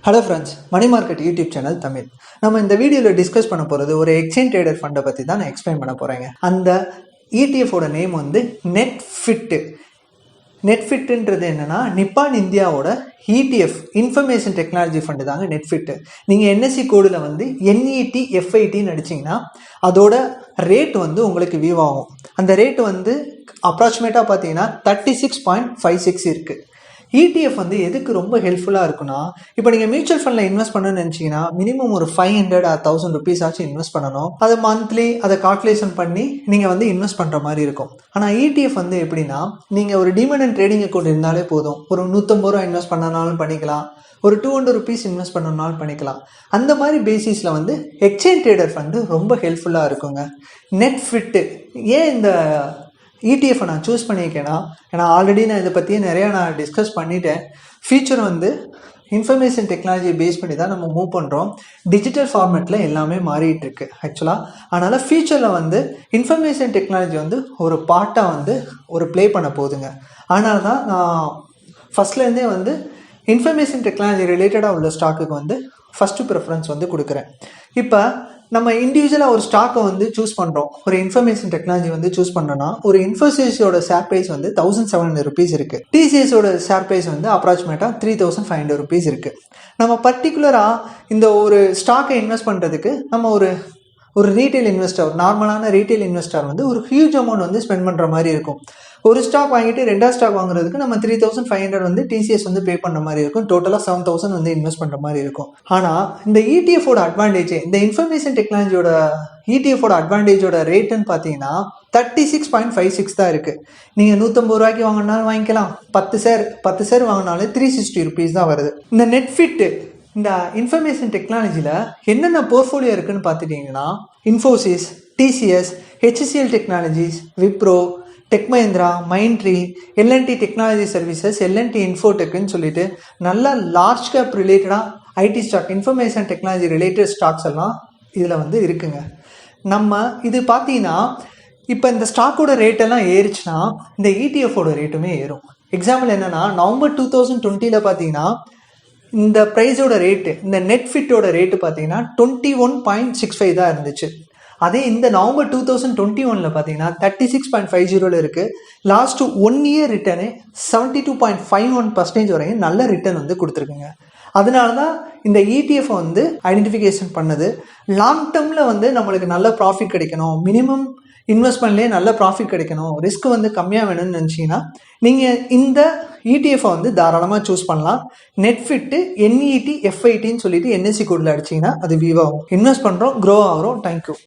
Hello friends, Money Market YouTube channel Tamil. நம்ம இந்த வீடியோல டிஸ்கஸ் பண்ண போறது ஒரு எக்ஸ்சேஞ்ச் ட்ரேடர் ஃபண்டை பத்தி தான் நான் எக்ஸ்பிளைன் பண்ண போறேங்க. அந்த ETF ஓட நேம் வந்து netfit. netfitன்றது என்னன்னா நிப்பான் இந்தியாவோட ETF இன்ஃபர்மேஷன் டெக்னாலஜி ஃபண்ட் தாங்க netfit. நீங்க NSE கோடுல வந்து NETFIT அடிச்சீங்கன்னா அதோட ரேட் வந்து உங்களுக்கு வியூ ஆகும். அந்த ரேட் வந்து அப்ராக்சிமேட்டா பார்த்தீங்கன்னா 36.56 இருக்கு. ETF வந்து எதுக்கு ரொம்ப ஹெல்ப்ஃபுல்லாக இருக்குன்னா, இப்போ நீங்கள் மியூச்சுவல் ஃபண்டில் இன்வெஸ்ட் பண்ணணும்னு நினச்சிங்கன்னா மினிமம் ஒரு 500 or 1000 rupees ஆச்சு இன்வெஸ்ட் பண்ணணும். அதை மந்த்லி அதை கால்குலேஷன் பண்ணி நீங்கள் வந்து இன்வெஸ்ட் பண்ணுற மாதிரி இருக்கும். ஆனால் ETF வந்து எப்படின்னா, நீங்கள் ஒரு டிமேட் ட்ரேடிங் அக்கௌண்ட் இருந்தாலே போதும். ஒரு 150 ரூபா இன்வெஸ்ட் பண்ணனாலும் பண்ணிக்கலாம், ஒரு 200 rupees இன்வெஸ்ட் பண்ணனாலும் பண்ணிக்கலாம். அந்த மாதிரி பேசிஸில் வந்து எக்ஸ்சேஞ்ச் ட்ரேடர் ஃபண்டு ரொம்ப ஹெல்ப்ஃபுல்லாக இருக்குங்க. netfit ஏன் இந்த ETF நான் சூஸ் பண்ணியிருக்கேன்னா, ஏன்னா ஆல்ரெடி நான் இதை பற்றியே நிறையா நான் டிஸ்கஸ் பண்ணிட்டேன். ஃபியூச்சர் வந்து இன்ஃபர்மேஷன் டெக்னாலஜி பேஸ் பண்ணி தான் நம்ம மூவ் பண்ணுறோம். டிஜிட்டல் ஃபார்மேட்டில் எல்லாமே மாறிட்டு இருக்கு ஆக்சுவலாக. அதனால் ஃபியூச்சரில் வந்து இன்ஃபர்மேஷன் டெக்னாலஜி வந்து ஒரு பார்ட்டாக வந்து ஒரு ப்ளே பண்ண போகுதுங்க. அதனால தான் நான் ஃபஸ்ட்லேருந்தே வந்து இன்ஃபர்மேஷன் டெக்னாலஜி ரிலேட்டடாக உள்ள ஸ்டாக்குக்கு வந்து ஃபஸ்ட்டு ப்ரிஃபரன்ஸ் வந்து கொடுக்குறேன். இப்போ நம்ம இண்டிவிஜுவலாக ஒரு ஸ்டாக்கை வந்து சூஸ் பண்ணுறோம், ஒரு இன்ஃபர்மேஷன் டெக்னாலஜி வந்து சூஸ் பண்ணுறோன்னா, ஒரு இன்ஃபோசிஸோட ஷேர் ப்ரைஸ் வந்து 1700 rupees இருக்குது. TCSோட ஷேர் ப்ரைஸ் வந்து அப்ராக்சிமேட்டாக 3500 rupees இருக்குது. நம்ம பர்டிகுலராக இந்த ஒரு ஸ்டாக்கை இன்வெஸ்ட் பண்ணுறதுக்கு நம்ம ஒரு ரீட்டைல் இன்வெஸ்டர், நார்மலான ரீட்டைல் இன்வெஸ்டர் வந்து ஒரு ஹியூஜ் அமௌண்ட் வந்து ஸ்பெண்ட் பண்ணுற மாதிரி இருக்கும். ஒரு ஸ்டாக் வாங்கிட்டு ரெண்டாவது ஸ்டாக் வாங்குறதுக்கு நம்ம 3500 வந்து TCS வந்து பே பண்ணுற மாதிரி இருக்கும். டோட்டலாக 7000 வந்து இன்வெஸ்ட் பண்ணுற மாதிரி இருக்கும். ஆனால் இந்த ETFோட அட்வான்டேஜ், இந்த இன்ஃபர்மேஷன் டெக்னாலஜியோட ETFோட அட்வான்டேஜோட ரேட்டுன்னு பார்த்தீங்கன்னா 36.56 தான் இருக்குது. நீங்கள் 150 ரூபாய்க்கு வாங்கினாலும் வாங்கிக்கலாம், 10 ஷேர் வாங்கினாலும் 360 rupees தான் வருது. இந்த netfit இந்த இன்ஃபர்மேஷன் டெக்னாலஜியில் என்னென்ன போர்ட்ஃபோலியோ இருக்குதுன்னு பார்த்துட்டிங்கன்னா, Infosys, TCS, HCL technologies, Wipro, Tech Mahindra, Mindtree, LNT technology services, LNT இன்ஃபோடெக்குன்னு சொல்லிட்டு நல்ல லார்ஜ் கேப் ரிலேட்டடாக IT stock, information technology related stocks எல்லாம் இதில் வந்து இருக்குங்க. நம்ம இது பார்த்தீங்கன்னா இப்போ இந்த ஸ்டாக்கோட ரேட்டெல்லாம் ஏறிச்சுன்னா இந்த ETFோட ரேட்டுமே ஏறும். எக்ஸாம்பிள் என்னென்னா, நவம்பர் 2020 பார்த்தீங்கன்னா இந்த ப்ரைஸோட ரேட்டு, இந்த netfitோட ரேட்டு பார்த்தீங்கன்னா 21.65 தான் இருந்துச்சு. அதே இந்த நவம்பர் 2021 பார்த்தீங்கன்னா 36.50 இருக்குது. லாஸ்ட்டு 1 year ரிட்டர்னு 72.51% வரையும் நல்ல ரிட்டர்ன் வந்து கொடுத்துருக்குங்க. அதனால தான் இந்த ETF வந்து ஐடென்டிஃபிகேஷன் பண்ணது. லாங் டேர்மில் வந்து நம்மளுக்கு நல்ல ப்ராஃபிட் கிடைக்கணும், மினிமம் இன்வெஸ்ட்மெண்ட்லேயே நல்ல ப்ராஃபிட் கிடைக்கணும், ரிஸ்க் வந்து கம்மியாக வேணும்னு நினச்சிங்கன்னா நீங்கள் இந்த ETF வந்து தாராளமாக சூஸ் பண்ணலாம். netfit NETFITன்னு சொல்லிட்டு NSE கோடில் அடிச்சிங்கன்னா அது வியூ ஆகும். இன்வெஸ்ட் பண்ணுறோம், க்ரோ ஆகிறோம். தேங்க்யூ.